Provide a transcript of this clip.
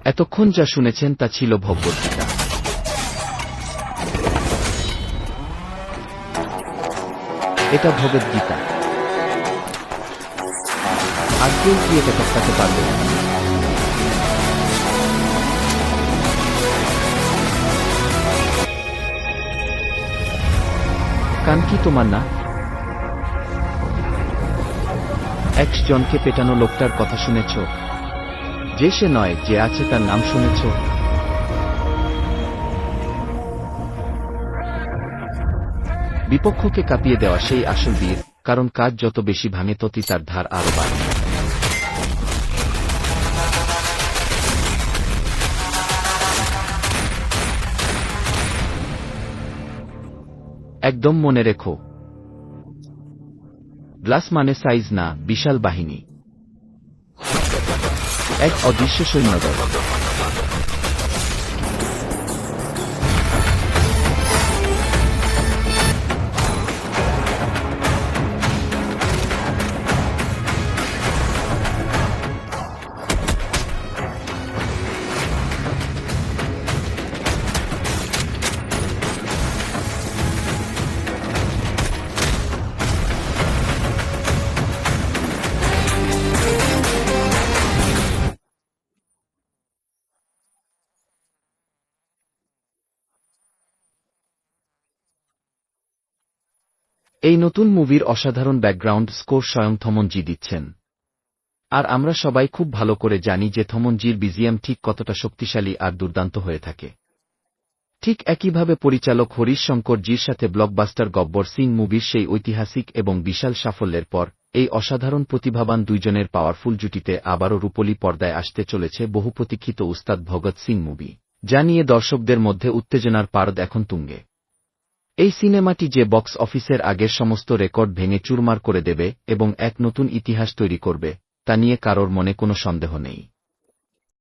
এতক্ষণ যা শুনেছেন তা ছিল ভগবদ্গীতা। এটা ভগবদ্গীতা। আর কেউ কি এটা টপকাতে পারবে? কান কি তোমার না? জনকে পেটানো লোকটার কথা শুনেছ? যে সে নয়, যে আছে তার নাম শুনেছ? বিপক্ষকে কাঁপিয়ে দেওয়া সেই আসল বীর, কারণ কাজ যত বেশি ভাঙে ততই তার ধার আরো বাড়ে। একদম মনে রেখো, গ্লাস মানে সাইজ না, বিশাল বাহিনী, এক অদৃশ্য সৈন্যদল। এই নতুন মুভির অসাধারণ ব্যাকগ্রাউন্ড স্কোর স্বয়ং থমনজি দিচ্ছেন। আর আমরা সবাই খুব ভালো করে জানি যে থমনজির বিজিএম ঠিক কতটা শক্তিশালী আর দুর্দান্ত হয়ে থাকে। ঠিক একইভাবে পরিচালক হরিশ শঙ্করজির সাথে ব্লকবাস্টার গব্বর সিং মুভির সেই ঐতিহাসিক এবং বিশাল সাফল্যের পর এই অসাধারণ প্রতিভাবান দুইজনের পাওয়ারফুল জুটিতে আবারও রূপলী পর্দায় আসতে চলেছে বহুপ্রতীক্ষিত উস্তাদ ভগৎ সিং মুভি, যা নিয়ে দর্শকদের মধ্যে উত্তেজনার পারদ এখন তুঙ্গে। এই সিনেমাটি যে বক্স অফিসের আগের সমস্ত রেকর্ড ভেঙে চুরমার করে দেবে এবং এক নতুন ইতিহাস তৈরি করবে, তা নিয়ে কারোর মনে কোনো সন্দেহ নেই।